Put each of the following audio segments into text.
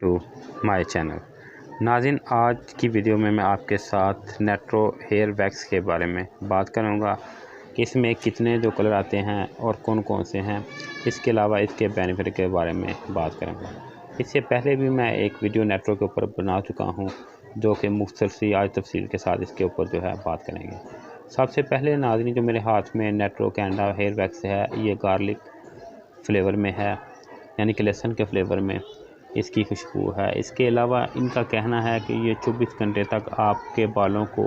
To my channel. नाज़रीन, आज की वीडियो में मैं आपके साथ नेट्रो हेयर वैक्स के बारे में बात करूंगा कि इसमें कितने जो कलर आते हैं और कौन कौन से हैं। इसके अलावा इसके बेनिफिट के बारे में बात करूंगा। इससे पहले भी मैं एक वीडियो नेट्रो के ऊपर बना चुका हूं, जो कि मुख्तसर सी आज तफसील के साथ इसके ऊपर जो है बात करेंगे। सबसे पहले नाज़रीन, जो मेरे हाथ में नेट्रो कैनेडा हेयर वैक्स है, ये गार्लिक फ्लेवर में है, यानी कि लहसुन के फ्लेवर में इसकी खुशबू है। इसके अलावा इनका कहना है कि ये 24 घंटे तक आपके बालों को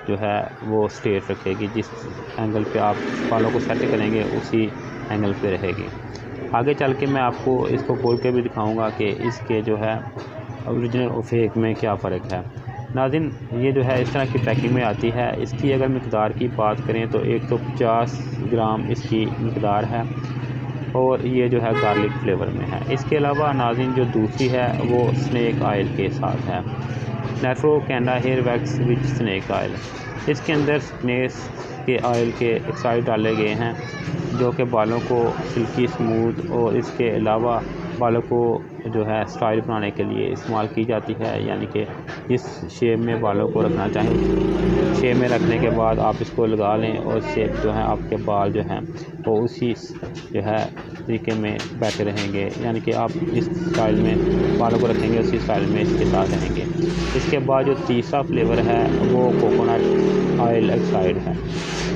जो है वो स्ट्रेट रखेगी। जिस एंगल पे आप बालों को सेट करेंगे उसी एंगल पे रहेगी। आगे चल के मैं आपको इसको खोल के भी दिखाऊंगा कि इसके जो है ओरिजिनल और फेक में क्या फ़र्क है। नाज़रीन, ये जो है इस तरह की पैकिंग में आती है। इसकी अगर मिकदार की बात करें तो 150 ग्राम इसकी मिकदार है और ये जो है गार्लिक फ्लेवर में है। इसके अलावा नाज़रीन, जो दूसरी है वो स्नैक ऑयल के साथ है, नेट्रो Canada hair wax with snake oil. इसके अंदर स्नैक के ऑयल के एक्साइड डाले गए हैं, जो कि बालों को सिल्की स्मूथ और इसके अलावा बालों को जो है स्टाइल बनाने के लिए इस्तेमाल की जाती है। यानी कि जिस शेप में बालों को रखना चाहें, शेप में रखने के बाद आप इसको लगा लें और शेप जो है आपके बाल जो हैं वो उसी जो है तरीके में बैठे रहेंगे। यानी कि आप जिस स्टाइल में बालों को रखेंगे उसी स्टाइल में इसके साथ रहेंगे। इसके बाद जो तीसरा फ्लेवर है वो कोकोनट ऑयल एक्साइड है।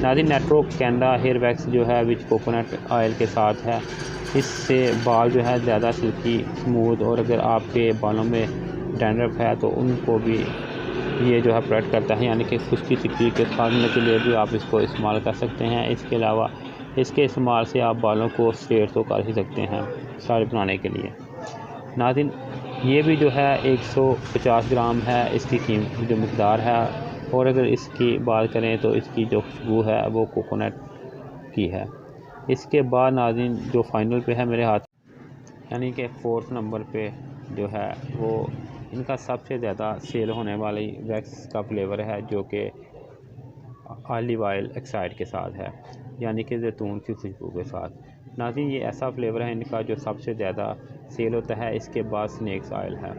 नाज़रीन, नेट्रो कैनेडा हेयर वैक्स जो है विच कोकोनट ऑयल के साथ है। इससे बाल जो है ज़्यादा सिल्की स्मूथ, और अगर आपके बालों में डैंड्रफ है तो उनको भी ये जो है प्रोटेक्ट करता है। यानी कि खुश्की चिक्की के साधने के लिए भी आप इसको इस्तेमाल कर सकते हैं। इसके अलावा इसके इस्तेमाल से आप बालों को स्ट्रेट तो कर ही सकते हैं स्टाइल बनाने के लिए। नाज़रीन, ये भी जो है 150 ग्राम है इसकी कीमत जो मिकदार है। और अगर इसकी बात करें तो इसकी जो खुशबू है वो कोकोनट की है। इसके बाद नाज़रीन, जो फाइनल पे है मेरे हाथ, यानी कि 4th नंबर पे जो है वो इनका सबसे ज़्यादा सेल होने वाली वैक्स का फ्लेवर है, जो कि ऑलिव ऑयल एक्साइड के साथ है, यानी कि जैतून की खुशबू के साथ। नाज़रीन, ये ऐसा फ्लेवर है इनका जो सबसे ज़्यादा सेल होता है। इसके बाद स्नैक्स ऑयल है।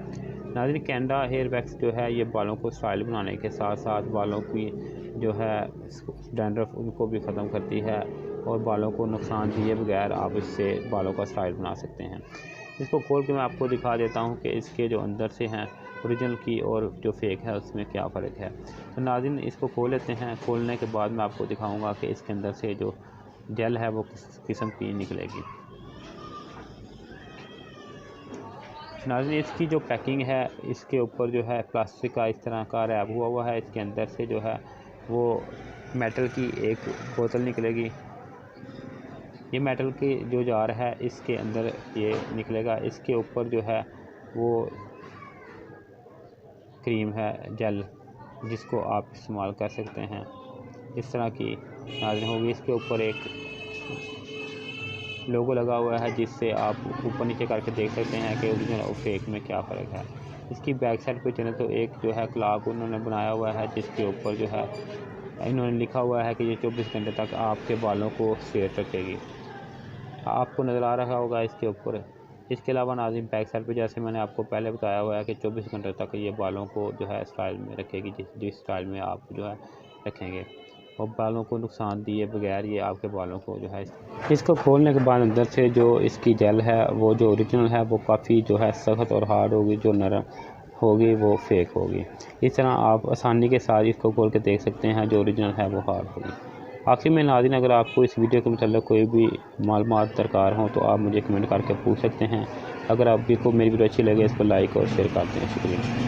नाज़रीन, कैनेडा हेयर वैक्स जो है ये बालों को स्टाइल बनाने के साथ साथ बालों की जो है डैंड्रफ उनको भी ख़त्म करती है, और बालों को नुकसान दिए बगैर आप इससे बालों का स्टाइल बना सकते हैं। इसको खोल के मैं आपको दिखा देता हूँ कि इसके जो अंदर से हैं ओरिजिनल की और जो फेक है उसमें क्या फ़र्क है। तो नाज़रीन, इसको खोल लेते हैं। खोलने के बाद मैं आपको दिखाऊंगा कि इसके अंदर से जो जेल है वो किस किस्म की निकलेगी। नाज़रीन, इसकी जो पैकिंग है इसके ऊपर जो है प्लास्टिक का इस तरह का रैप हुआ है। इसके अंदर से जो है वो मेटल की एक बोतल निकलेगी। ये मेटल की जो जार है इसके अंदर ये निकलेगा। इसके ऊपर जो है वो क्रीम है, जेल, जिसको आप इस्तेमाल कर सकते हैं। इस तरह की नाज़रीन होगी। इसके ऊपर एक लोगो लगा हुआ है जिससे आप ऊपर नीचे करके देख सकते हैं कि ओरिजिनल और फेक में क्या फ़र्क है। इसकी बैक साइड पे चले तो एक जो है क्लॉक उन्होंने बनाया हुआ है, जिसके ऊपर जो है इन्होंने लिखा हुआ है कि ये 24 घंटे तक आपके बालों को स्ट्रेट रखेगी। आपको नज़र आ रहा होगा इसके ऊपर। इसके अलावा नाज़रीन, बैक साइड पे जैसे मैंने आपको पहले बताया हुआ है कि 24 घंटे तक ये बालों को जो है स्टाइल में रखेगी, जिस स्टाइल में आप जो है रखेंगे, और बालों को नुकसान दिए बगैर ये आपके बालों को जो है। इसको खोलने के बाद अंदर से जो इसकी जेल है वो जो ओरिजिनल है वो काफ़ी जो है सख्त और हार्ड होगी, जो नरम होगी वो फेक होगी। इस तरह आप आसानी के साथ इसको खोल के देख सकते हैं, जो ओरिजिनल है वो हार्ड होगी। आखिर में नाज़रीन, अगर आपको इस वीडियो के मतलब कोई भी मालूमात दरकार हो तो आप मुझे कमेंट करके पूछ सकते हैं। अगर आप भी को मेरी वीडियो अच्छी लगे इसको लाइक और शेयर कर दें। शुक्रिया।